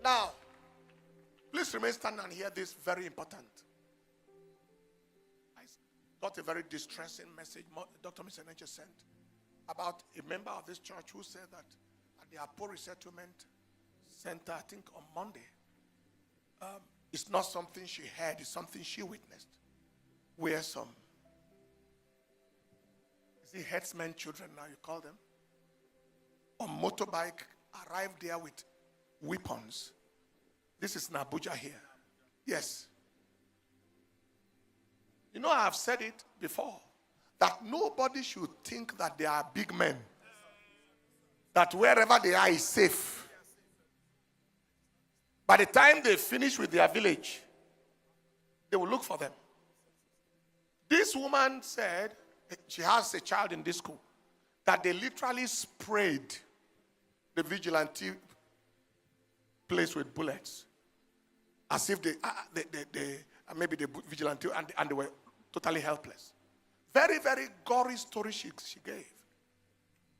Now, please remain standing and hear this very important. I got a very distressing message Dr. Enenche sent about a member of this church who said that at the PAUL Resettlement Center, I think on Monday, it's not something she heard, it's something she witnessed. Where some, is it herdsmen children now you call them, on motorbike arrived there with weapons. This is in Abuja here. Yes. You know, I have said it before, that nobody should think that they are big men, that wherever they are is safe. By the time they finish with their village, they will look for them. This woman said, she has a child in this school, that they literally sprayed the vigilante place with bullets, as if maybe the vigilante, and they were totally helpless. Very, very gory story she gave.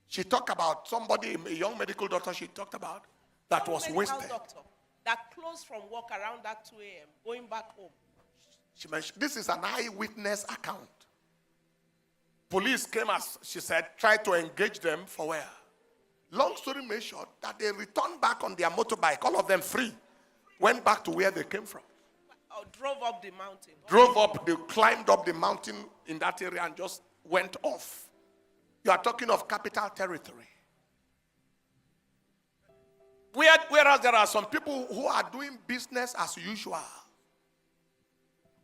She talked about somebody, a young medical doctor she talked about, that was wasted. Doctor that closed from work around that 2 a.m., going back home. She mentioned, this is an eyewitness account. Police came, as she said, tried to engage them for where? Long story made short, that they returned back on their motorbike, all of them free, went back to where they came from. Or drove up the mountain. They climbed up the mountain in that area and just went off. You are talking of capital territory. Whereas there are some people who are doing business as usual.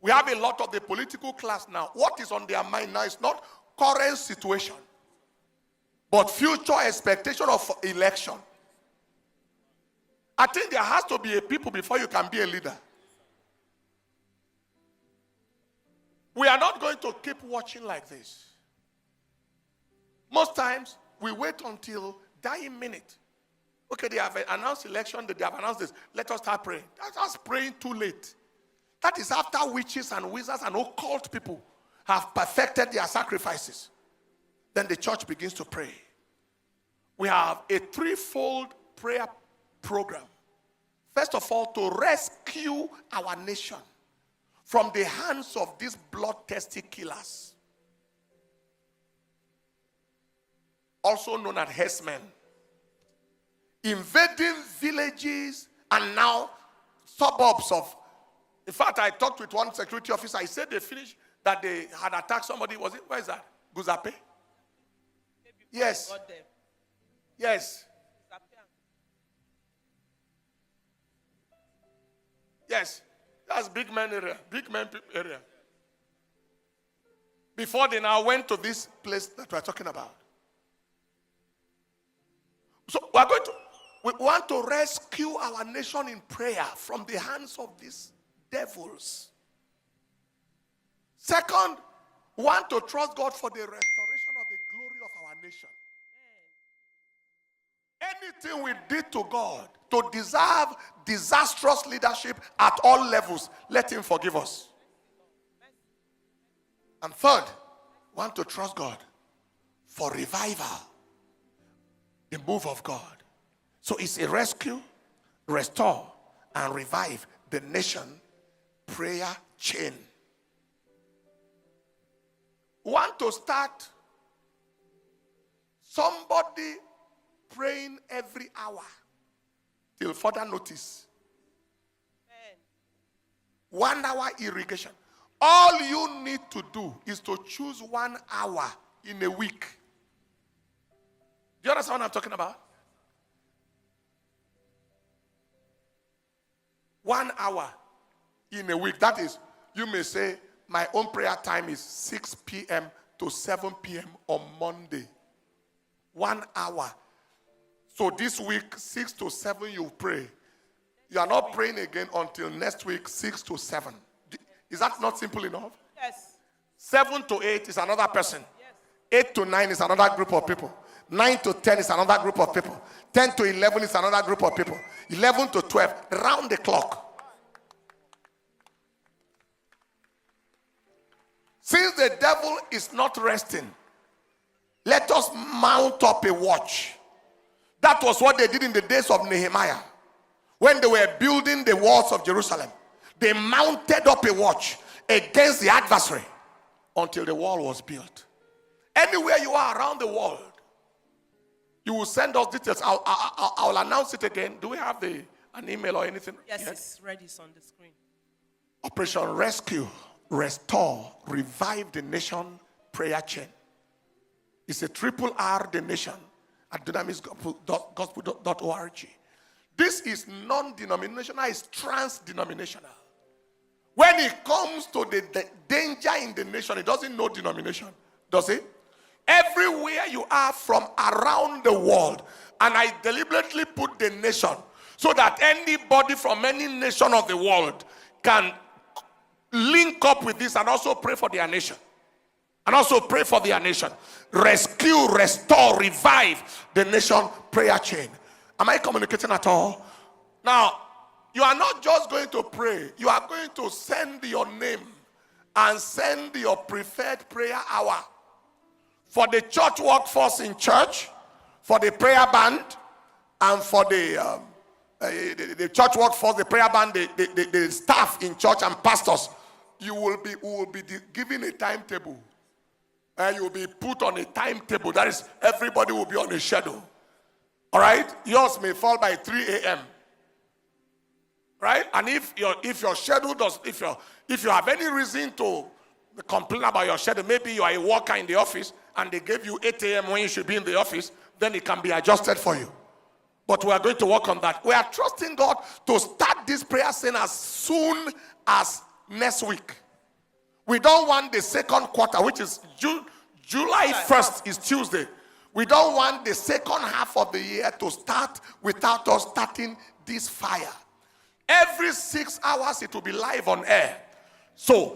We have a lot of the political class now. What is on their mind now is not current situation, but future expectation of election. I think there has to be a people before you can be a leader. We are not going to keep watching like this. Most times, we wait until dying minute. Okay, they have announced election, they have announced this. Let us start praying. That's us praying too late. That is after witches and wizards and occult people have perfected their sacrifices. Then the church begins to pray. We have a threefold prayer program. First of all, to rescue our nation from the hands of these bloodthirsty killers, also known as herdsmen, invading villages and now suburbs of. In fact, I talked with one security officer. He said they finished, that they had attacked somebody. Was it, where is that? Guzape? Yes. Yes. Yes. That's big man area. Big man area. Before they now went to this place that we're talking about. So we want to rescue our nation in prayer from the hands of these devils. Second, we want to trust God for the restoration of the glory of our nation. Anything we did to God to deserve disastrous leadership at all levels, let him forgive us. And third, we want to trust God for revival, the move of God. So it's a rescue, restore, and revive the nation prayer chain. We want to start somebody praying every hour till further notice. 1 hour irrigation. All you need to do is to choose 1 hour in a week. Do you understand what I'm talking about? 1 hour in a week. That is, you may say, my own prayer time is 6 p.m. to 7 p.m. on Monday. 1 hour. So this week, 6 to 7, you pray. You are not praying again until next week, 6 to 7. Is that not simple enough? Yes. 7 to 8 is another person. Yes. 8 to 9 is another group of people. 9 to 10 is another group of people. 10 to 11 is another group of people. 11 to 12, round the clock. Since the devil is not resting, let us mount up a watch. That was what they did in the days of Nehemiah. when they were building the walls of Jerusalem, they mounted up a watch against the adversary until the wall was built. Anywhere you are around the world, you will send us details. I'll announce it again. Do we have an email or anything? Yes, yet? it's ready. It's on the screen. Operation Rescue, Restore, Revive the Nation prayer chain. It's a triple R the nation at dynamisgospel.org. This is non-denominational, it's trans-denominational. When it comes to the danger in the nation, it doesn't know denomination, does it? Everywhere you are from around the world, and I deliberately put the nation so that anybody from any nation of the world can link up with this and also pray for their nation. And also pray for their nation. Rescue, restore, revive the nation prayer chain. Am I communicating at all? Now, you are not just going to pray. You are going to send your name and send your preferred prayer hour for the church workforce in church, for the prayer band, and for the church workforce, the prayer band, the staff in church and pastors. You will be given a timetable. And you will be put on a timetable. That is, everybody will be on a schedule. All right? Yours may fall by 3 a.m. Right? And if your schedule does, if you have any reason to complain about your schedule, maybe you are a worker in the office and they gave you 8 a.m. when you should be in the office, then it can be adjusted for you. But we are going to work on that. We are trusting God to start this prayer scene as soon as next week. We don't want the second quarter, which is July 1st is Tuesday. We don't want the second half of the year to start without us starting this fire. Every 6 hours it will be live on air. So